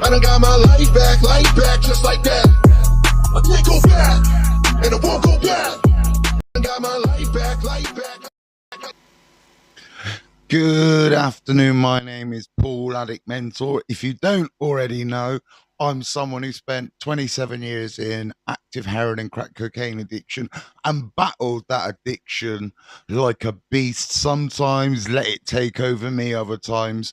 I done got my life back, just like that. I can't go back, and I won't go back. I done got my life back. Good afternoon, my name is Paul, Addict Mentor. If you don't already know, I'm someone who spent 27 years in active heroin and crack cocaine addiction and battled that addiction like a beast. Sometimes let it take over me, other times.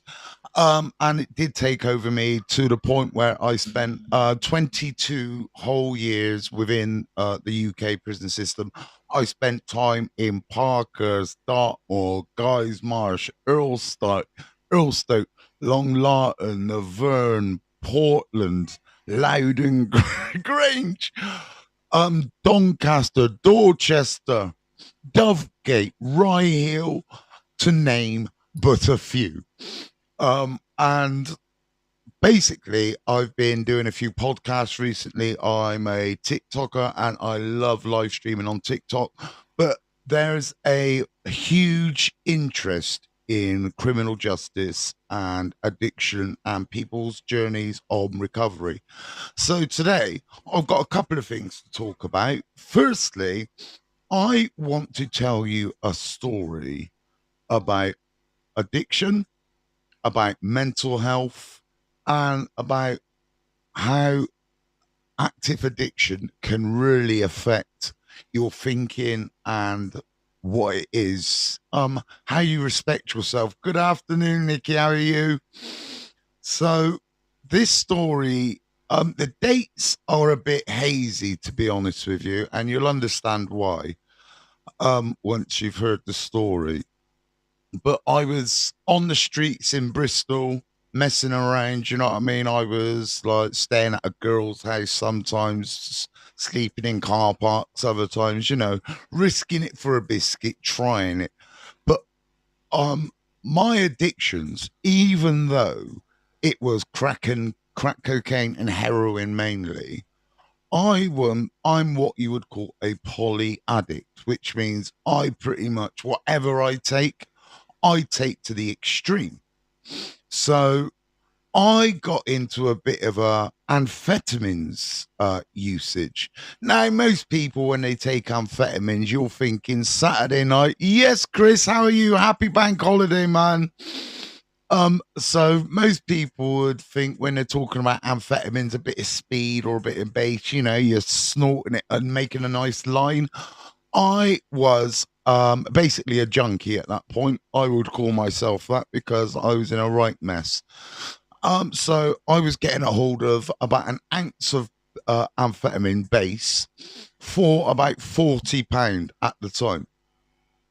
And it did take over me to the point where I spent 22 whole years within the UK prison system. I spent time in Parkhurst, Dartmoor, Guy's Marsh, Earlstoke, Long Larton, Naverne, Portland, Loudon Grange, Doncaster, Dorchester, Dovegate, Rye Hill, to name but a few. And basically, I've been doing a few podcasts recently. I'm a TikToker and I love live streaming on TikTok, but there's a huge interest in criminal justice and addiction and people's journeys on recovery. So today, I've got a couple of things to talk about. Firstly, I want to tell you a story about addiction, about mental health, and about how active addiction can really affect your thinking and what it is, how you respect yourself. Good afternoon, Nikki. How are you? So this story, the dates are a bit hazy, to be honest with you, and you'll understand why once you've heard the story. But I was on the streets in Bristol messing around, you know what I mean? I was like staying at a girl's house sometimes, sleeping in car parks other times, you know, risking it for a biscuit, trying it. But my addictions, even though it was crack cocaine and heroin mainly, I'm what you would call a poly addict, which means I pretty much whatever I take to the extreme. So I got into a bit of a amphetamines usage. Now, most people, when they take amphetamines, you're thinking Saturday night. Yes, Chris, how are you? Happy bank holiday, man. So most people would think when they're talking about amphetamines, a bit of speed or a bit of bass, you know, you're snorting it and making a nice line. I was basically a junkie at that point. I would call myself that because I was in a right mess. So I was getting a hold of about an ounce of amphetamine base for about £40 at the time.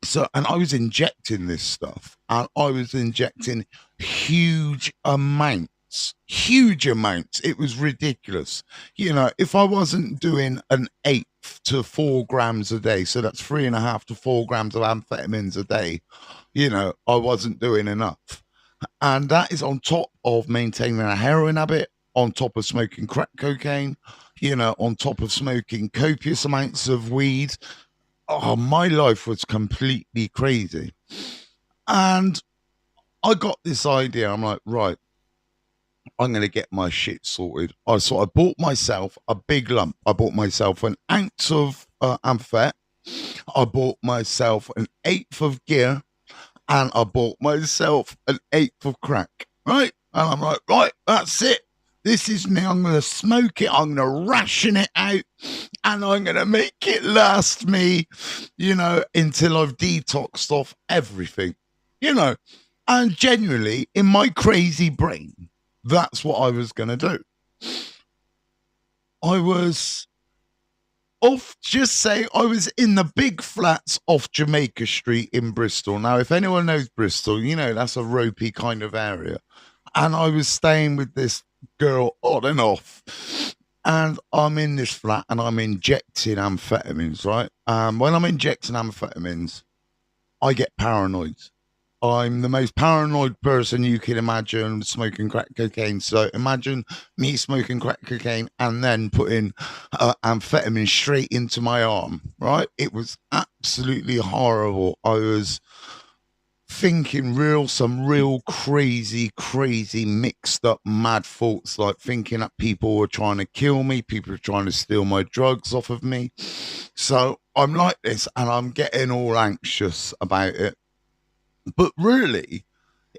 So, and I was injecting this stuff, and I was injecting huge amounts. It was ridiculous. You know, if I wasn't doing an 8 to 4 grams a day, so that's 3.5 to 4 grams of amphetamines a day, you know, I wasn't doing enough. And that is on top of maintaining a heroin habit, on top of smoking crack cocaine, you know, on top of smoking copious amounts of weed. Oh, my life was completely crazy. And I got this idea. I'm like, right, I'm going to get my shit sorted. So I bought myself a big lump. I bought myself an ounce of amphet. I bought myself an eighth of gear. And I bought myself an eighth of crack, right? And I'm like, right, that's it. This is me. I'm going to smoke it. I'm going to ration it out. And I'm going to make it last me, you know, until I've detoxed off everything, you know. And genuinely, in my crazy brain, that's what I was going to do. I was I was in the big flats off Jamaica Street in Bristol. Now, if anyone knows Bristol, you know, that's a ropey kind of area. And I was staying with this girl on and off. And I'm in this flat and I'm injecting amphetamines, right? When I'm injecting amphetamines, I get paranoid. I'm the most paranoid person you can imagine smoking crack cocaine. So imagine me smoking crack cocaine and then putting amphetamine straight into my arm, right? It was absolutely horrible. I was thinking some real crazy, mixed up, mad thoughts, like thinking that people were trying to kill me, people were trying to steal my drugs off of me. So I'm like this and I'm getting all anxious about it. But really,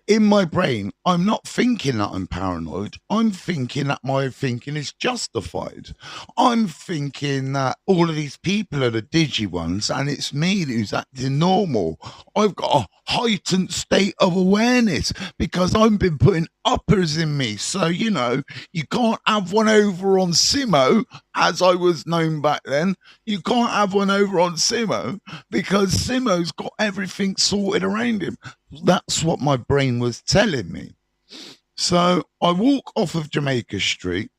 in my brain, I'm not thinking that I'm paranoid. I'm thinking that my thinking is justified. I'm thinking that all of these people are the digi ones and it's me who's acting normal. I've got a heightened state of awareness because I've been putting uppers in me. So, you can't have one over on Simo, as I was known back then. You can't have one over on Simo because Simo's got everything sorted around him. That's what my brain was telling me. So I walk off of Jamaica Street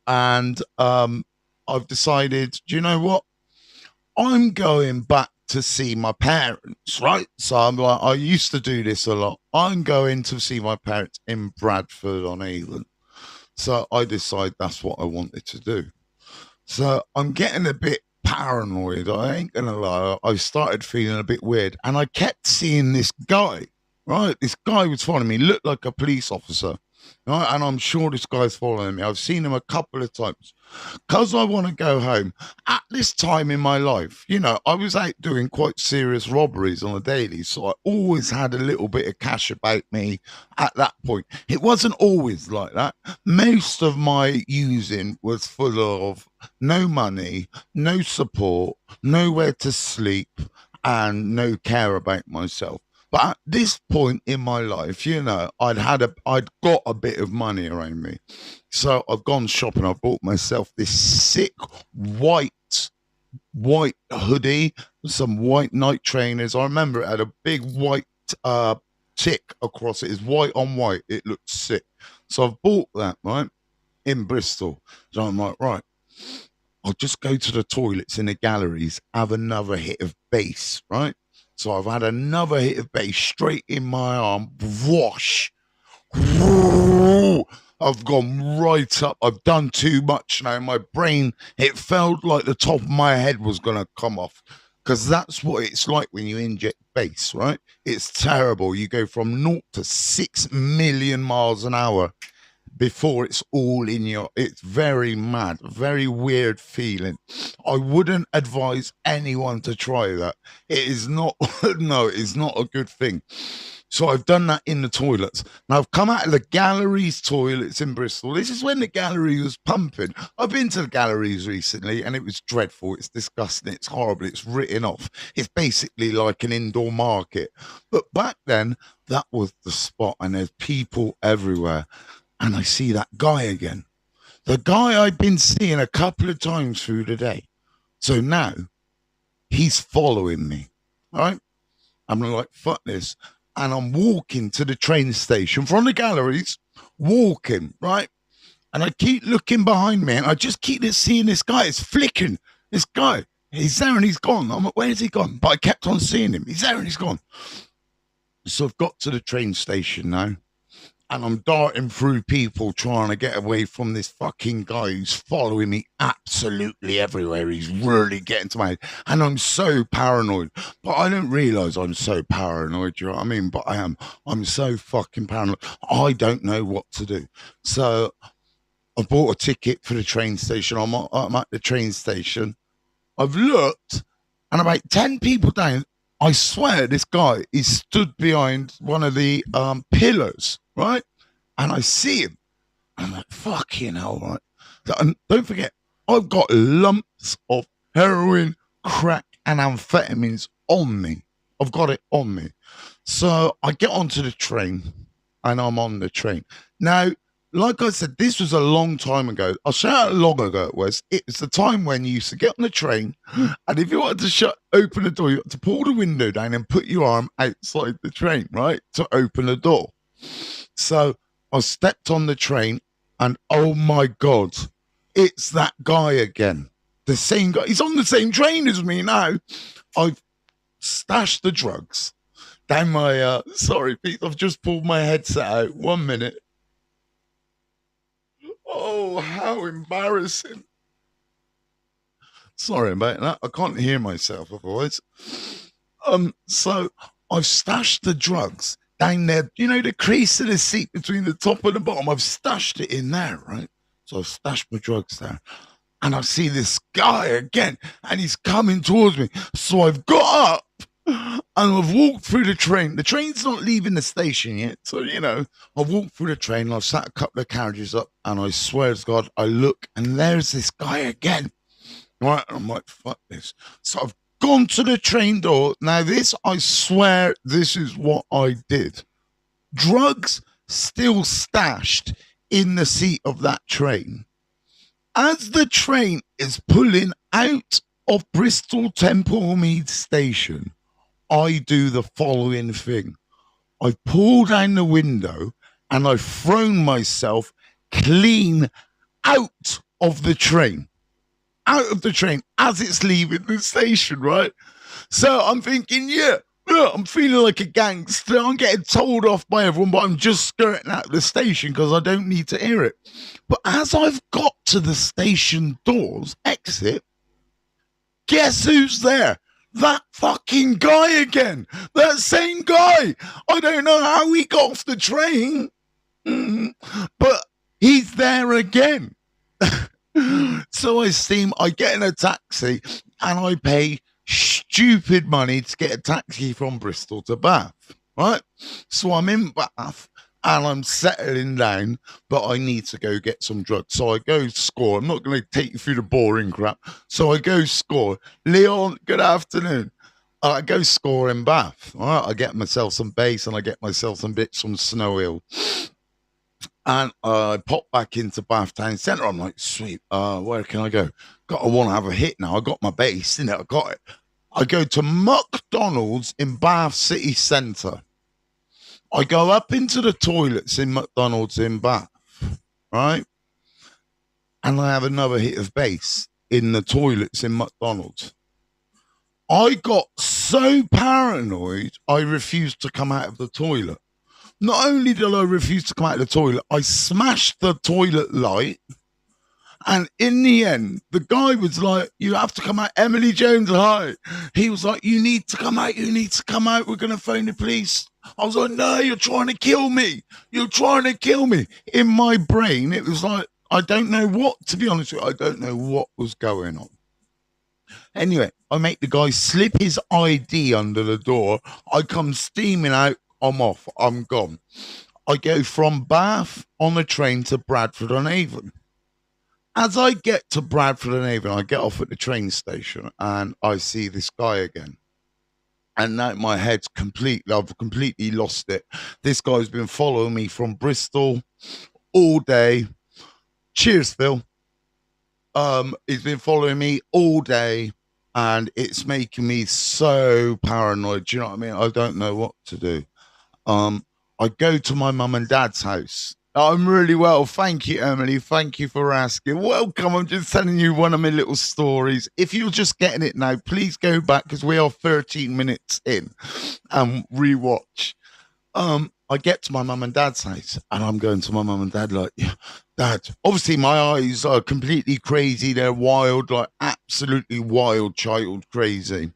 and I've decided, do you know what? I'm going back to see my parents, right? So I'm like, I used to do this a lot. I'm going to see my parents in Bradford on Avon. So I decide that's what I wanted to do. So I'm getting a bit paranoid. I ain't gonna lie. I started feeling a bit weird, and I kept seeing this guy. Right, this guy was following me. Looked like a police officer. Right, and I'm sure this guy's following me. I've seen him a couple of times because I want to go home. At this time in my life, I was out doing quite serious robberies on a daily, so I always had a little bit of cash about me at that point. It wasn't always like that. Most of my using was full of no money, no support, nowhere to sleep, and no care about myself. But at this point in my life, I'd got a bit of money around me. So I've gone shopping. I bought myself this sick white hoodie, some white night trainers. I remember it had a big white tick across it. It's white on white. It looked sick. So I've bought that, right, in Bristol. So I'm like, right, I'll just go to the toilets in the galleries, have another hit of bass, right? So I've had another hit of bass straight in my arm. Whoosh. I've gone right up. I've done too much now. My brain, it felt like the top of my head was going to come off because that's what it's like when you inject bass, right? It's terrible. You go from 0 to 6 million miles an hour before it's all in it's very mad, very weird feeling. I wouldn't advise anyone to try that. It is not no, it's not a good thing. So I've done that in the toilets. Now I've come out of the galleries toilets in Bristol. This is when the gallery was pumping. I've been to the galleries recently and it was dreadful. It's disgusting. It's horrible. It's written off. It's basically like an indoor market. But back then, that was the spot and there's people everywhere. And I see that guy again. The guy I've been seeing a couple of times through the day. So now he's following me. All right. I'm like, fuck this. And I'm walking to the train station from the galleries, walking, right? And I keep looking behind me and I just keep seeing this guy. It's flicking. This guy, he's there and he's gone. I'm like, where's he gone? But I kept on seeing him. He's there and he's gone. So I've got to the train station now. And I'm darting through people trying to get away from this fucking guy who's following me absolutely everywhere. He's really getting to my head. And I'm so paranoid. But I don't realize I'm so paranoid, you know what I mean? But I am. I'm so fucking paranoid. I don't know what to do. So I bought a ticket for the train station. I'm at the train station. I've looked and about 10 people down. I swear this guy is stood behind one of the pillars, right? And I see him. I'm like, fucking hell, right? And don't forget, I've got lumps of heroin, crack, and amphetamines on me. I've got it on me. So I get onto the train and I'm on the train. Now, like I said, this was a long time ago. I'll show you how long ago it was. It was the time when you used to get on the train, and if you wanted to open the door, you had to pull the window down and put your arm outside the train, right, to open the door. So I stepped on the train, and oh my God, it's that guy again. The same guy. He's on the same train as me now. I've stashed the drugs down my, sorry, Pete, I've just pulled my headset out. 1 minute. Oh, how embarrassing. Sorry about that. I can't hear myself otherwise. So I've stashed the drugs down there, the crease of the seat between the top and the bottom. I've stashed it in there, right? So I've stashed my drugs there. And I see this guy again, and he's coming towards me. So I've got up and I've walked through the train. The train's not leaving the station yet. So, I've walked through the train and I've sat a couple of carriages up, and I swear to God, I look and there's this guy again. Right? And I'm like, fuck this. So I've gone to the train door. Now, I swear, this is what I did. Drugs still stashed in the seat of that train. As the train is pulling out of Bristol Temple Mead Station, I do the following thing. I pull down the window and I've thrown myself clean out of the train. Out of the train as it's leaving the station, right? So I'm thinking, I'm feeling like a gangster. I'm getting told off by everyone, but I'm just skirting out of the station because I don't need to hear it. But as I've got to the station doors exit, guess who's there? That fucking guy again. That same guy. I don't know how he got off the train, but he's there again. So I get in a taxi and I pay stupid money to get a taxi from Bristol to Bath, right? So I'm in Bath and I'm settling down, but I need to go get some drugs. So I go score. I'm not going to take you through the boring crap. So I go score. Leon, good afternoon. I go score in Bath. All right, I get myself some base and I get myself some bits from Snow Hill. And I pop back into Bath Town Centre. I'm like, sweet, where can I go? I want to have a hit now. I got my base, I got it. I go to McDonald's in Bath City Centre. I go up into the toilets in McDonald's in Bath, right? And I have another hit of base in the toilets in McDonald's. I got so paranoid, I refused to come out of the toilet. Not only did I refuse to come out of the toilet, I smashed the toilet light. And in the end, the guy was like, you have to come out. Emily Jones, hi. He was like, you need to come out. You need to come out. We're going to phone the police. I was like, no, you're trying to kill me. You're trying to kill me. In my brain, it was like, I don't know what, to be honest with you, I don't know what was going on. Anyway, I make the guy slip his ID under the door. I come steaming out. I'm off. I'm gone. I go from Bath on the train to Bradford on Avon. As I get to Bradford on Avon, I get off at the train station and I see this guy again. And now my head's I've completely lost it. This guy's been following me from Bristol all day. Cheers, Phil. He's been following me all day and it's making me so paranoid. Do you know what I mean? I don't know what to do. I go to my mum and dad's house. I'm really well. Thank you, Emily. Thank you for asking. Welcome. I'm just telling you one of my little stories. If you're just getting it now, please go back because we are 13 minutes in and rewatch. I get to my mum and dad's house and I'm going to my mum and dad like, Dad, obviously my eyes are completely crazy. They're wild, like absolutely wild child crazy.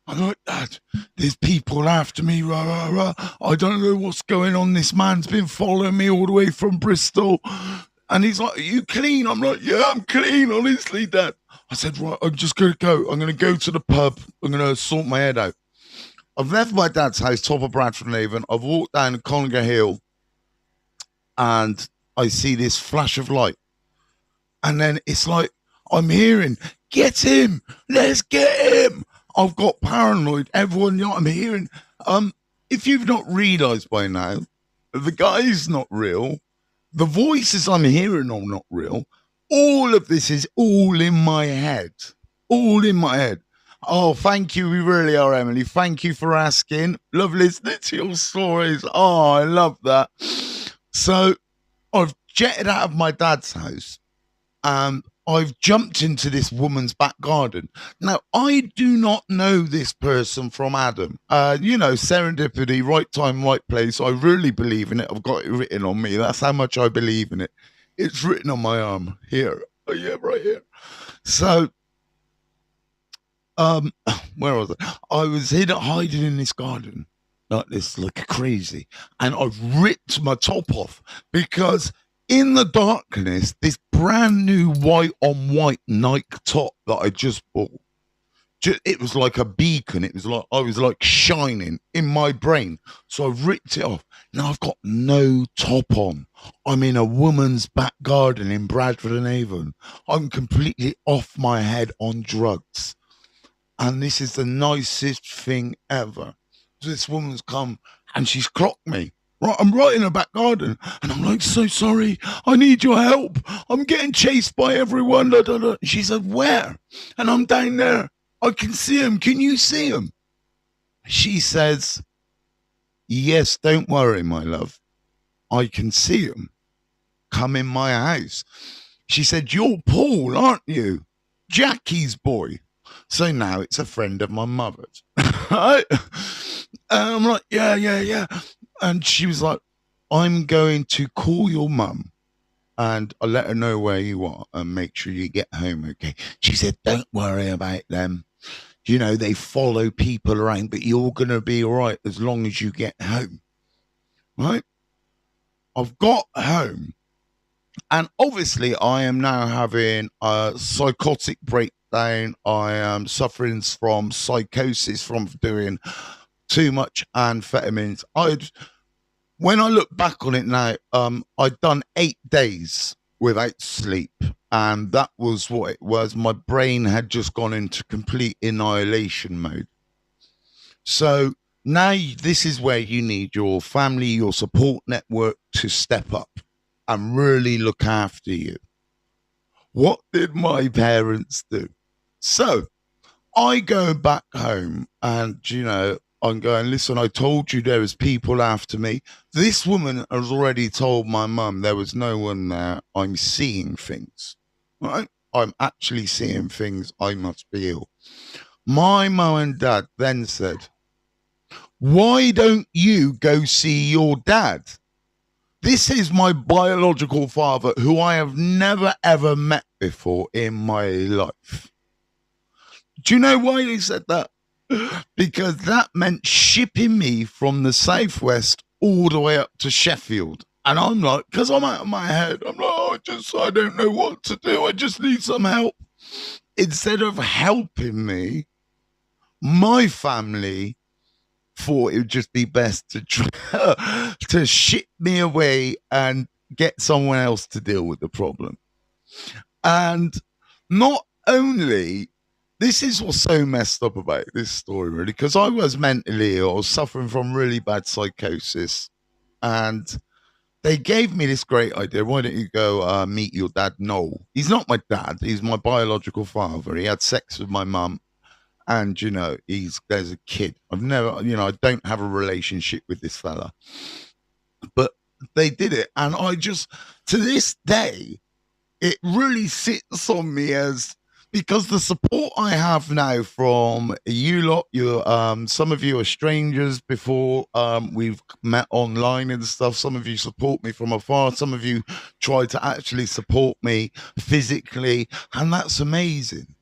I'm like, Dad, there's people after me, rah, rah, rah. I don't know what's going on. This man's been following me all the way from Bristol. And he's like, are you clean? I'm like, yeah, I'm clean, honestly, Dad. I said, right, I'm just going to go. I'm going to go to the pub. I'm going to sort my head out. I've left my dad's house, top of Bradford and Avon. I've walked down Conger Hill and I see this flash of light. And then it's like, I'm hearing, get him, let's get him. I've got paranoid. Everyone, I'm hearing. If you've not realised by now, the guy's not real. The voices I'm hearing are not real. All of this is all in my head. All in my head. Oh, thank you. We really are, Emily. Thank you for asking. Love listening to your stories. Oh, I love that. So I've jetted out of my dad's house. I've jumped into this woman's back garden. Now, I do not know this person from Adam. Serendipity, right time, right place. I really believe in it. I've got it written on me. That's how much I believe in it. It's written on my arm here. Oh, yeah, right here. So, where was I? I was hiding in this garden. like this, like crazy. And I ripped my top off because in the darkness, this brand new white on white Nike top that I just bought, it was like a beacon. It was like I was like shining in my brain. So I ripped it off. Now I've got no top on. I'm in a woman's back garden in Bradford and Avon. I'm completely off my head on drugs. And this is the nicest thing ever. This woman's come and she's clocked me. Right, I'm right in her back garden, and I'm like, so sorry. I need your help. I'm getting chased by everyone. Da, da, da. She said, where? And I'm down there. I can see him. Can you see him? She says, yes, don't worry, my love. I can see him. Come in my house. She said, you're Paul, aren't you? Jackie's boy. So now it's a friend of my mother's. Right? And I'm like, yeah. And she was like, I'm going to call your mum and I'll let her know where you are and make sure you get home okay. She said, don't worry about them. You know, they follow people around, but you're going to be all right as long as you get home. Right? I've got home. And obviously, I am now having a psychotic breakdown. I am suffering from psychosis from doing too much amphetamines. When I look back on it now, I'd done 8 days without sleep, and that was what it was. My brain had just gone into complete annihilation mode. So now this is where you need your family, your support network to step up and really look after you. What did my parents do? So I go back home and, I'm going, listen, I told you there was people after me. This woman has already told my mum there was no one there. I'm seeing things, right? I'm actually seeing things. I must be ill. My mum and dad then said, why don't you go see your dad? This is my biological father who I have never, ever met before in my life. Do you know why they said that? Because that meant shipping me from the southwest all the way up to Sheffield. And I'm like, because I'm out of my head, I'm like, I don't know what to do. I just need some help. Instead of helping me, my family thought it would just be best to try to ship me away and get someone else to deal with the problem. And not only, this is what's so messed up about this story, really, because I was mentally ill, I was suffering from really bad psychosis, and they gave me this great idea. Why don't you go meet your dad, Noel? He's not my dad. He's my biological father. He had sex with my mum. And, there's a kid. I've never, I don't have a relationship with this fella. But they did it. And I just, to this day, it really sits on me because the support I have now from you lot, some of you are strangers before we've met online and stuff. Some of you support me from afar. Some of you try to actually support me physically. And that's amazing.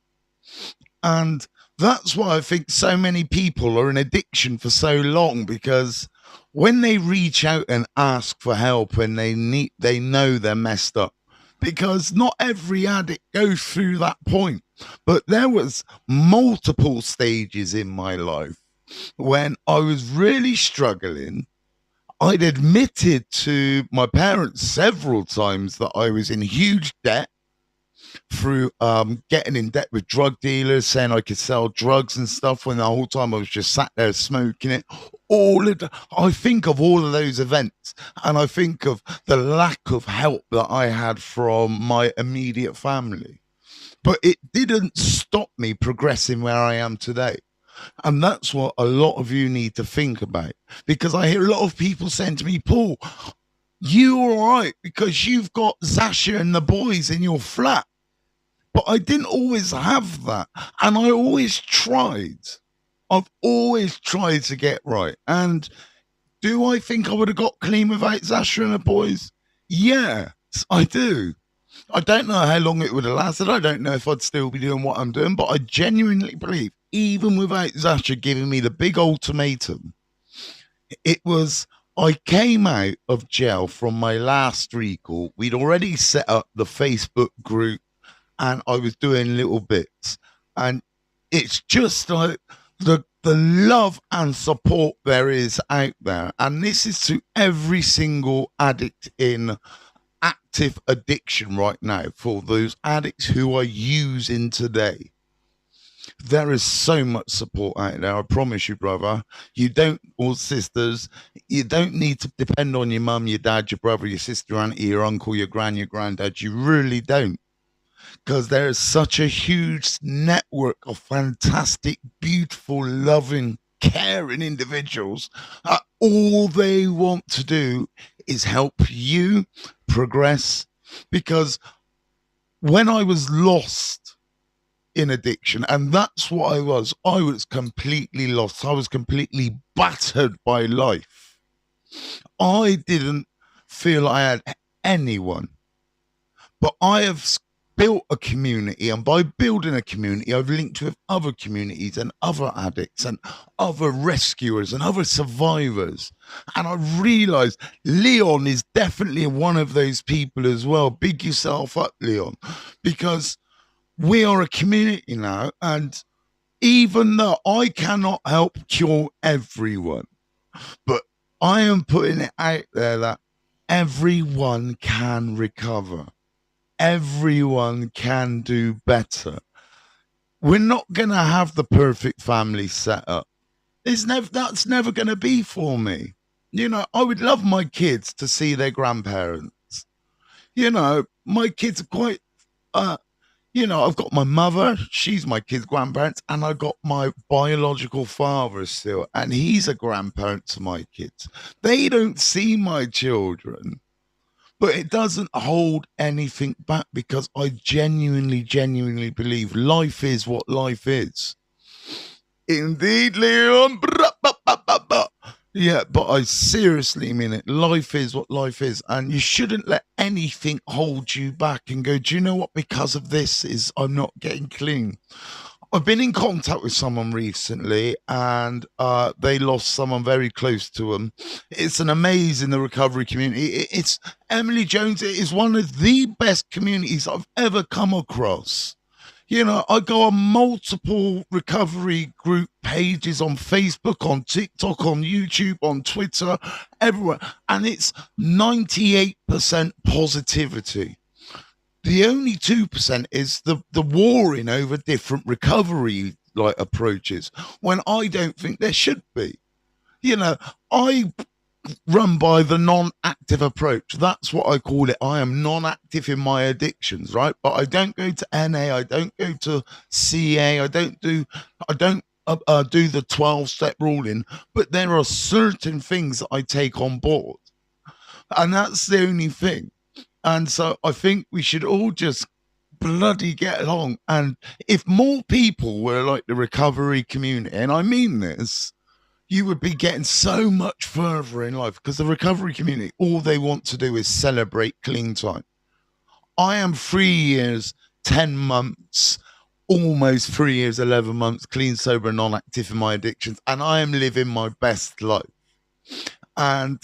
And that's why I think so many people are in addiction for so long, because when they reach out and ask for help and they know they're messed up, because not every addict goes through that point. But there was multiple stages in my life when I was really struggling. I'd admitted to my parents several times that I was in huge debt through getting in debt with drug dealers, saying I could sell drugs and stuff, when the whole time I was just sat there smoking it. I think of all of those events, and I think of the lack of help that I had from my immediate family. But it didn't stop me progressing where I am today. And that's what a lot of you need to think about, because I hear a lot of people saying to me, Paul, you're all right because you've got Zasha and the boys in your flat. But I didn't always have that. And I always tried. I've always tried to get right. And do I think I would have got clean without Zasha and the boys? Yes, I do. I don't know how long it would have lasted. I don't know if I'd still be doing what I'm doing. But I genuinely believe, even without Zasha giving me the big ultimatum, It was, I came out of jail from my last recall. We'd already set up the Facebook group and I was doing little bits. And it's just like the love and support there is out there. And this is to every single addict in active addiction right now, for those addicts who are using today. There is so much support out there. I promise you, brother. You don't, or sisters, you don't need to depend on your mum, your dad, your brother, your sister, your auntie, your uncle, your gran, your granddad. You really don't. Because there is such a huge network of fantastic, beautiful, loving, caring individuals. All they want to do is help you progress. Because when I was lost in addiction, and that's what I was completely lost. I was completely battered by life. I didn't feel I had anyone, but I have built a community, and by building a community, I've linked with other communities and other addicts and other rescuers and other survivors. And I realized Leon is definitely one of those people as well. Big yourself up, Leon, because we are a community now. And even though I cannot help cure everyone, but I am putting it out there that everyone can recover. Everyone can do better. We're not going to have the perfect family set up. That's never going to be for me. I would love my kids to see their grandparents. My kids are quite, I've got my mother, she's my kids' grandparents, and I got my biological father still, and he's a grandparent to my kids. They don't see my children. But it doesn't hold anything back, because I genuinely believe life is what life is. Indeed, Leon. Yeah, but I seriously mean it. Life is what life is. And you shouldn't let anything hold you back and go, do you know what? Because of this is I'm not getting clean. I've been in contact with someone recently, and they lost someone very close to them. It's an amazing, the recovery community. It's Emily Jones. It is one of the best communities I've ever come across. I go on multiple recovery group pages on Facebook, on TikTok, on YouTube, on Twitter, everywhere. And it's 98% positivity. The only 2% is the warring over different recovery approaches, when I don't think there should be. I run by the non-active approach. That's what I call it. I am non-active in my addictions, right? But I don't go to NA, I don't go to CA, I don't do the 12-step ruling, but there are certain things that I take on board. And that's the only thing. And so I think we should all just bloody get along. And if more people were like the recovery community, and I mean this, you would be getting so much further in life, because the recovery community, all they want to do is celebrate clean time. I am 3 years, 10 months, almost 3 years, 11 months, clean, sober, non-active in my addictions. And I am living my best life. And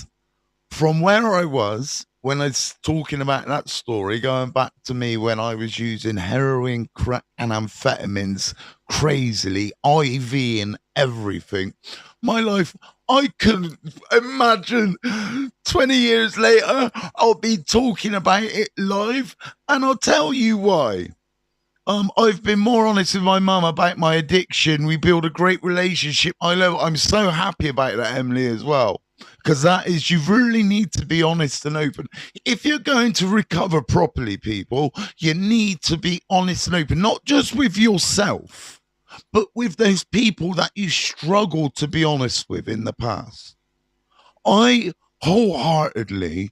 from where I was, when I was talking about that story, going back to me when I was using heroin, crack, and amphetamines crazily, IV and everything, my life, I couldn't imagine 20 years later, I'll be talking about it live, and I'll tell you why. I've been more honest with my mum about my addiction. We build a great relationship. I'm so happy about that, Emily, as well. Because that is, you really need to be honest and open. If you're going to recover properly, people, you need to be honest and open, not just with yourself, but with those people that you struggled to be honest with in the past. I wholeheartedly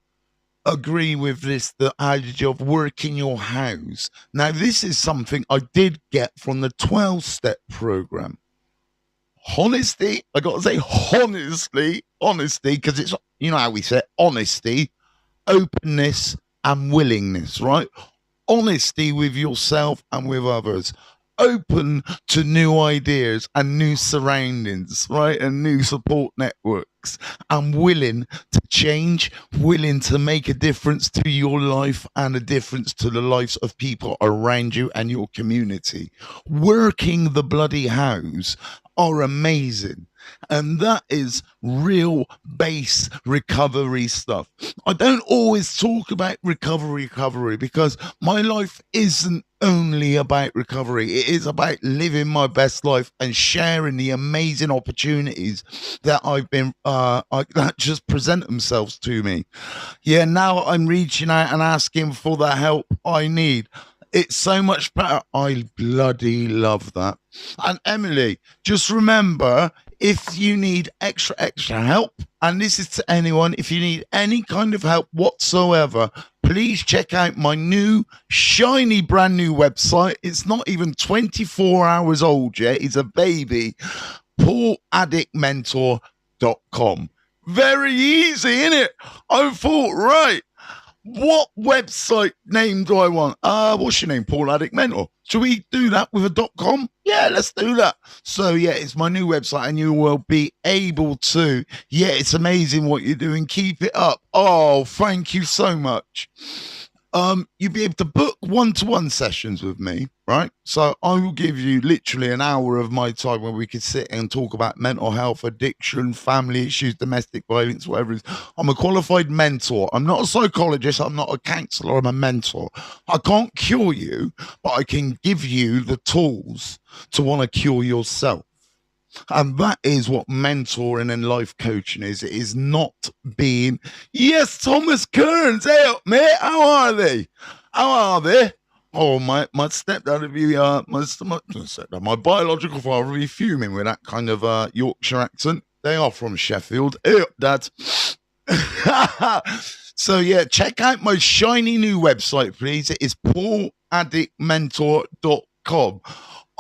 agree with this, the adage of work in your house. Now, this is something I did get from the 12-step program. Honesty, I got to say honesty, because it's, how we say honesty, openness, and willingness, right? Honesty with yourself and with others. open to new ideas and new surroundings, right? And new support networks, and willing to change, willing to make a difference to your life and a difference to the lives of people around you and your community. Working the bloody house are amazing. And that is real base recovery stuff. I don't always talk about recovery because my life isn't only about recovery. It is about living my best life and sharing the amazing opportunities that that just present themselves to me. Yeah, now I'm reaching out and asking for the help I need. It's so much better. I bloody love that. And Emily, just remember, if you need extra help, and this is to anyone, if you need any kind of help whatsoever, please check out my new shiny brand new website. It's not even 24 hours old yet. It's a baby. PaulAddictMentor.com. Very easy, innit? I thought, right, what website name do I want? What's your name? Paul Addict Mentor. Should we do that with a .com? Yeah, let's do that. So yeah, it's my new website, and you will be able to. Yeah, it's amazing what you're doing. Keep it up. Oh, thank you so much. You'll be able to book one-to-one sessions with me, right? So I will give you literally an hour of my time where we can sit and talk about mental health, addiction, family issues, domestic violence, whatever it is. I'm a qualified mentor. I'm not a psychologist. I'm not a counselor. I'm a mentor. I can't cure you, but I can give you the tools to want to cure yourself. And that is what mentoring and life coaching is. It is not being, yes, Thomas Kearns, hey up, mate, how are they? How are they? Oh, my stepdad would be, my biological father would be fuming with that kind of Yorkshire accent. They are from Sheffield. Hey up, Dad. So, yeah, check out my shiny new website, please. It is pauladdictmentor.com.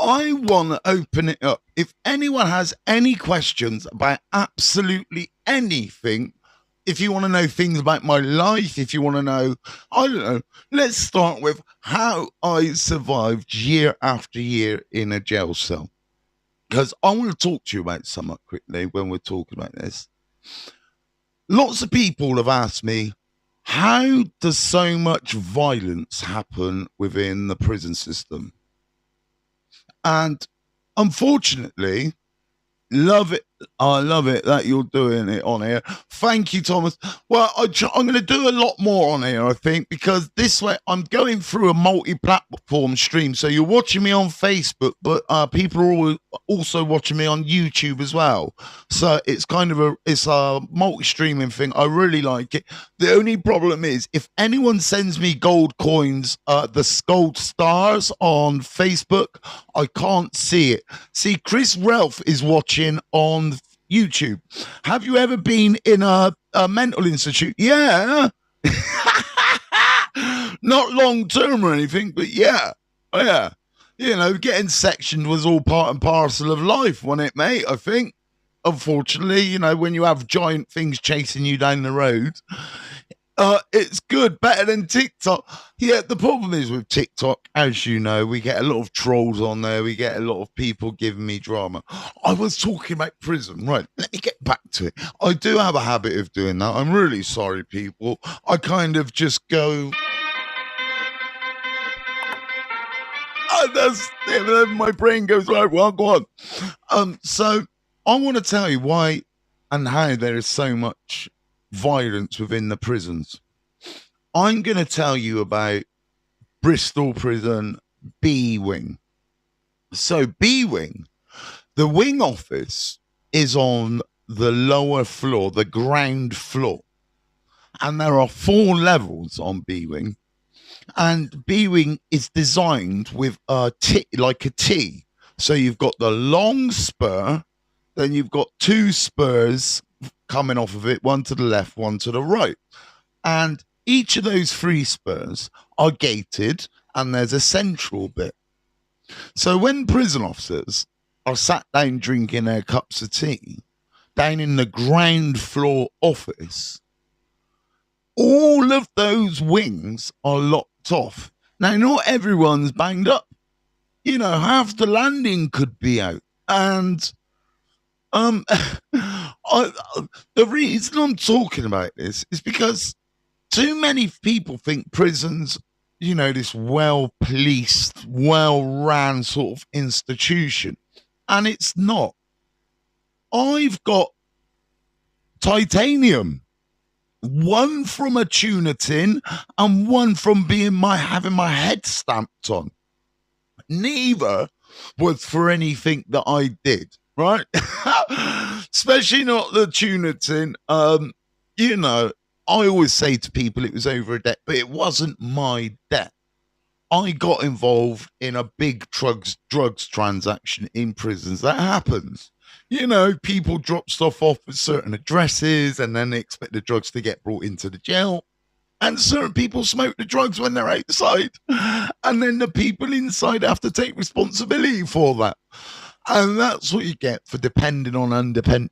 I want to open it up. If anyone has any questions about absolutely anything, if you want to know things about my life, if you want to know, I don't know, let's start with how I survived year after year in a jail cell. Because I want to talk to you about something quickly when we're talking about this. Lots of people have asked me, how does so much violence happen within the prison system? And unfortunately, love it. I love it that you're doing it on here. Thank you, Thomas. Well, I'm going to do a lot more on here, I think, because this way I'm going through a multi-platform stream. So you're watching me on Facebook, but people are also watching me on YouTube as well. So it's kind of it's a multi-streaming thing. I really like it. The only problem is if anyone sends me gold coins, the gold stars on Facebook, I can't see it. See, Chris Ralph is watching on YouTube. Have you ever been in a mental institute? Yeah. Not long term or anything, but yeah. You know, getting sectioned was all part and parcel of life, wasn't it, mate? I think. Unfortunately, you know, when you have giant things chasing you down the road, it's good, better than TikTok. Yeah, the problem is with TikTok, as you know, we get a lot of trolls on there. We get a lot of people giving me drama. I was talking about prison. Right, let me get back to it. I do have a habit of doing that. I'm really sorry, people. I kind of just go... my brain goes, right, well, go on. So I want to tell you why and how there is so much violence within the prisons. I'm going to tell you about Bristol Prison B Wing. So B Wing, the wing office is on the lower floor, the ground floor. And there are 4 levels on B Wing. And B Wing is designed with a T, like a T. So you've got the long spur, then you've got 2 spurs coming off of it, one to the left, one to the right. And each of those 3 spurs are gated, and there's a central bit. So when prison officers are sat down drinking their cups of tea, down in the ground floor office, all of those wings are locked off. Now, not everyone's banged up. half the landing could be out. And um, the reason I'm talking about this is because too many people think prisons, this well policed, well ran sort of institution. And it's not. I've got titanium, one from a tuna tin and one from having my head stamped on. Neither was for anything that I did, right? Especially not the tuna tin. I always say to people it was over a debt, but it wasn't my debt. I got involved in a big drugs transaction in prisons. That happens. People drop stuff off at certain addresses and then they expect the drugs to get brought into the jail. And certain people smoke the drugs when they're outside. And then the people inside have to take responsibility for that. And that's what you get for depending on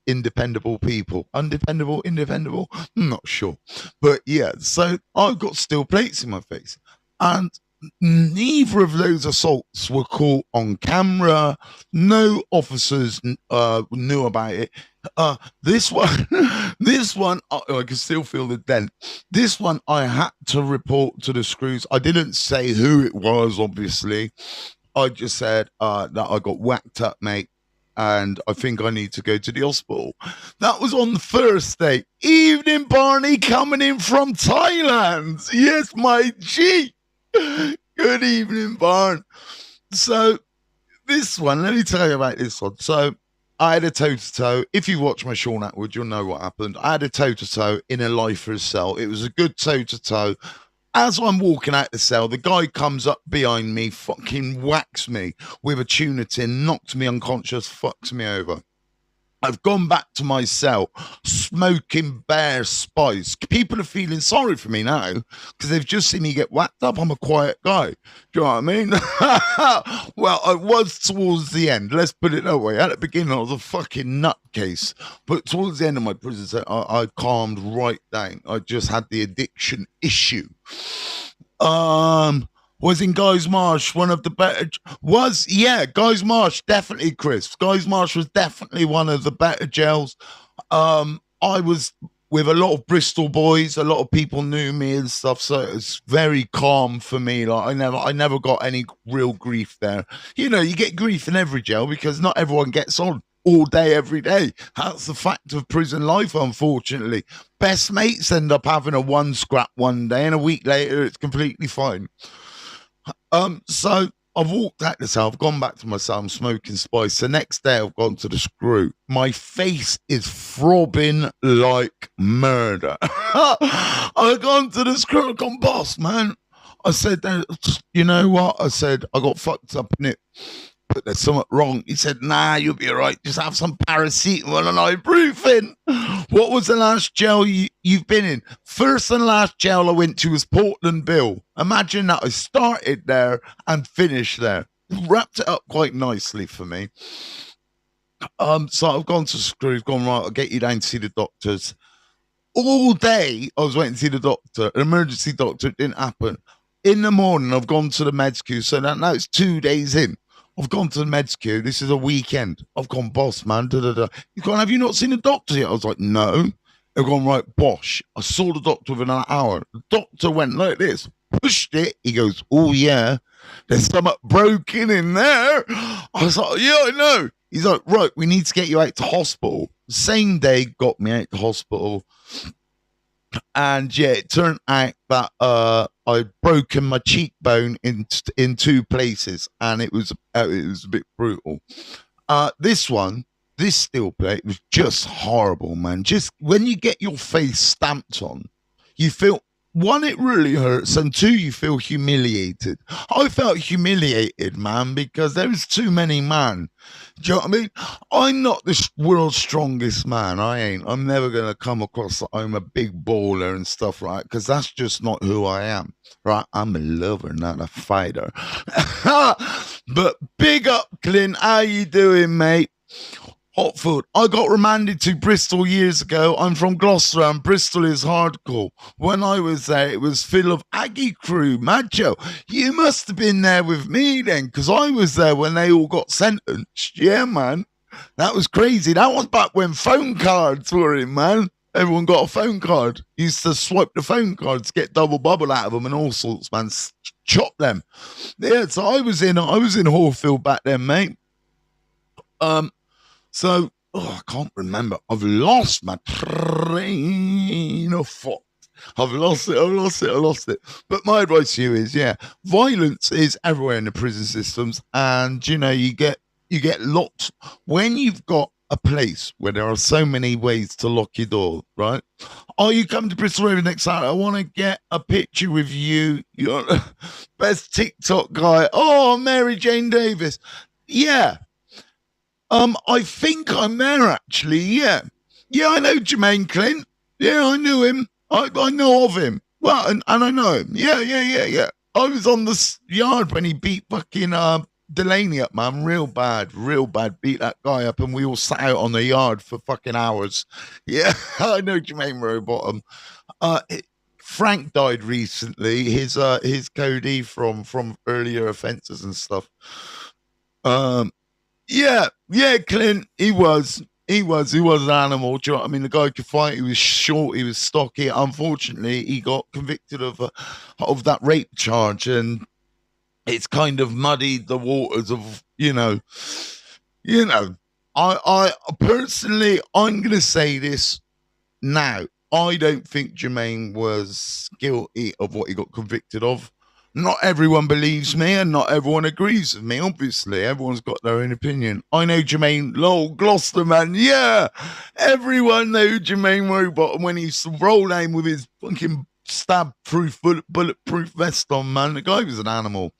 independable people. Undependable, independable? I'm not sure. But yeah, so I've got steel plates in my face. And neither of those assaults were caught on camera. No officers knew about it. This one, I can still feel the dent. This one, I had to report to the screws. I didn't say who it was, obviously. I just said that I got whacked up, mate, and I think I need to go to the hospital. That was on the first day. Evening, Barney, coming in from Thailand. Yes, my G. Good evening, Barn. So this one, let me tell you about this one. So I had a toe-to-toe. If you watch my Sean Atwood, you'll know what happened. I had a toe-to-toe in a lifer's cell. It was a good toe-to-toe. As I'm walking out the cell, the guy comes up behind me, fucking whacks me with a tuna tin, knocks me unconscious, fucks me over. I've gone back to my cell, smoking bare spice. People are feeling sorry for me now because they've just seen me get whacked up. I'm a quiet guy. Do you know what I mean? Well, I was towards the end. Let's put it that way. At the beginning, I was a fucking nutcase. But towards the end of my prison, I calmed right down. I just had the addiction issue. Was in Guy's Marsh one of the better? Guy's Marsh, definitely, Chris. Guy's Marsh was definitely one of the better jails. I was with a lot of Bristol boys. A lot of people knew me and stuff, so it was very calm for me. Like I never got any real grief there. You get grief in every jail because not everyone gets on all day, every day. That's the fact of prison life, unfortunately. Best mates end up having a one scrap one day, and a week later, it's completely fine. So I've walked out the cell, I've gone back to my cell, I'm smoking spice. The next day I've gone to the screw. My face is throbbing like murder. I've gone to the screw, I've gone, boss, man. I said, you know what? I said, I got fucked up in it, but there's something wrong. He said, nah, you'll be all right. Just have some paracetamol and ibuprofen. What was the last jail you've been in? First and last jail I went to was Portland Bill. Imagine that. I started there and finished there. Wrapped it up quite nicely for me. So I've gone to screws, gone, right, I'll get you down to see the doctors. All day I was waiting to see the doctor, an emergency doctor. It didn't happen. In the morning I've gone to the meds queue. So now it's 2 days in. I've gone to the meds queue. This is a weekend. I've gone, boss, man. He's gone, have you not seen the doctor yet? I was like, no. I've gone, right, bosh. I saw the doctor within an hour. The doctor went like this, pushed it. He goes, oh, yeah, there's something broken in there. I was like, yeah, I know. He's like, right, we need to get you out to hospital. Same day, got me out to hospital. And yeah, it turned out that I'd broken my cheekbone in 2 places, and it was a bit brutal. This steel plate was just horrible, man. Just when you get your face stamped on, you feel, 1, it really hurts, and 2, you feel humiliated. I felt humiliated, man, because there was too many man. Do you know what I mean? I'm not the world's strongest man. I ain't. I'm never going to come across that I'm a big baller and stuff, right? Because that's just not who I am, right? I'm a lover, not a fighter. But big up, Clint. How you doing, mate? Hotfield. I got remanded to Bristol years ago. I'm from Gloucester and Bristol is hardcore. When I was there, it was full of Aggie crew. Macho, you must have been there with me then, because I was there when they all got sentenced. Yeah, man. That was crazy. That was back when phone cards were in, man. Everyone got a phone card. Used to swipe the phone cards, get double bubble out of them and all sorts, man. Chop them. Yeah, so I was in Hawfield back then, mate. So, I can't remember. I've lost my train of thought. I've lost it. But my advice to you is, yeah, violence is everywhere in the prison systems. And, you know, you get locked. When you've got a place where there are so many ways to lock your door, right? Oh, you come to Bristol Ravens next Saturday. I want to get a picture with you. You're the best TikTok guy. Oh, Mary Jane Davis. Yeah. I think I'm there actually. Yeah, I know Jermaine Clint. Yeah, I knew him. I know of him. Well, and I know him. Yeah. I was on the yard when he beat fucking Delaney up, man. Real bad. Beat that guy up, and we all sat out on the yard for fucking hours. Yeah, I know Jermaine Rowbottom. Frank died recently. His Cody from earlier offences and stuff. Yeah, Clint, he was an animal. Do you know what I mean? The guy could fight. He was short. He was stocky. Unfortunately, he got convicted of that rape charge, and it's kind of muddied the waters of you know. I personally, I'm gonna say this now. I don't think Jermaine was guilty of what he got convicted of. Not everyone believes me and not everyone agrees with me, obviously. Everyone's got their own opinion. I know Jermaine, Gloucester, man. Yeah. Everyone knew Jermaine Rowbottom when he used to roll in with his fucking stab-proof, bulletproof vest on, man. The guy was an animal.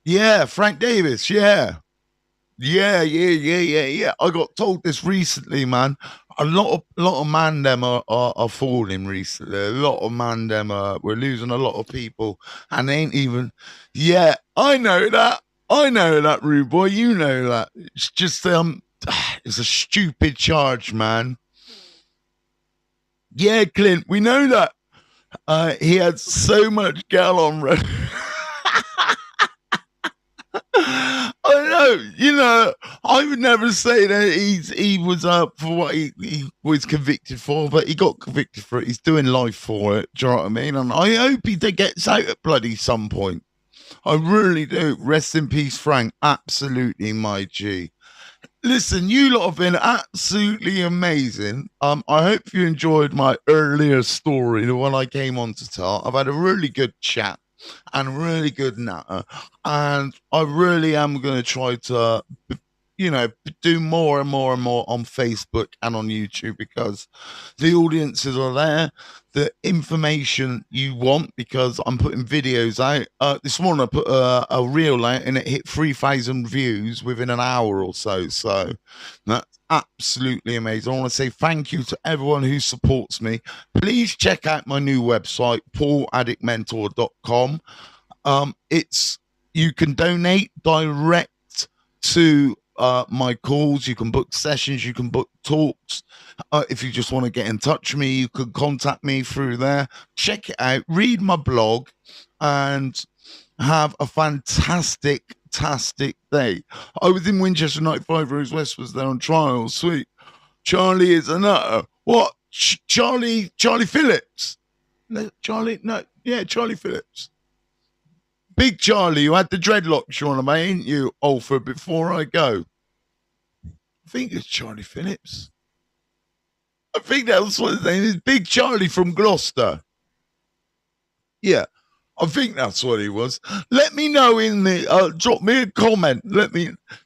Yeah, Frank Davis, yeah. Yeah. I got told this recently, man. A lot of man them are falling recently. A lot of man them we're losing a lot of people, and they ain't even. Yeah, I know that, rude boy. You know that. It's just it's a stupid charge, man. Yeah, Clint, we know that. He had so much gal on road. I would never say that he was up for what he was convicted for, but he got convicted for it. He's doing life for it. Do you know what I mean? And I hope he gets out at bloody some point. I really do. Rest in peace, Frank. Absolutely, my G. Listen, you lot have been absolutely amazing. I hope you enjoyed my earlier story, the one I came on to tell. I've had a really good chat and really good natter, and I really am going to try to do more and more on Facebook and on YouTube, because the audiences are there, the information you want, because I'm putting videos out. This morning I put a reel out and it hit 3,000 views within an hour or so. So that's absolutely amazing. I want to say thank you to everyone who supports me. Please check out my new website, pauladdictmentor.com. You can donate direct to my calls. You can book sessions, you can book talks. If you just want to get in touch with me, you can contact me through there. Check it out, read my blog, and have a fantastic day. I was in Winchester 95 Rose West, was there on trial. Sweet. Charlie is a nutter. What? Charlie Phillips? Charlie Phillips. Big Charlie, you had the dreadlocks on him, ain't you, Alfred, before I go? I think it's Charlie Phillips. I think that's what his name is. Big Charlie from Gloucester. Yeah, I think that's what he was. Let me know in the, drop me a comment.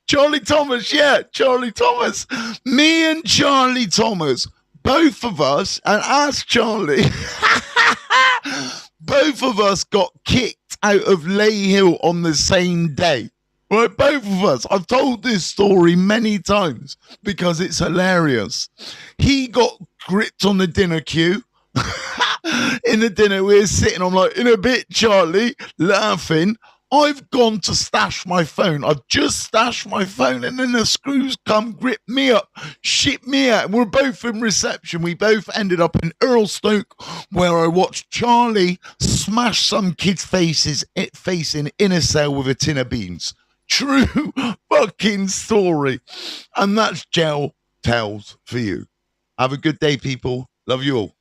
Charlie Thomas, yeah, Charlie Thomas. Me and Charlie Thomas, both of us, and ask Charlie, both of us got kicked out of Lay Hill on the same day. Right, both of us. I've told this story many times because it's hilarious. He got gripped on the dinner queue. In the dinner, we were sitting, I'm like, in a bit, Charlie, laughing. I've gone to stash my phone. I've just stashed my phone, and then the screws come, grip me up, ship me out. We're both in reception. We both ended up in Earlstoke, where I watched Charlie smash some kid's face in a cell with a tin of beans. True fucking story. And that's Gel Tales for you. Have a good day, people. Love you all.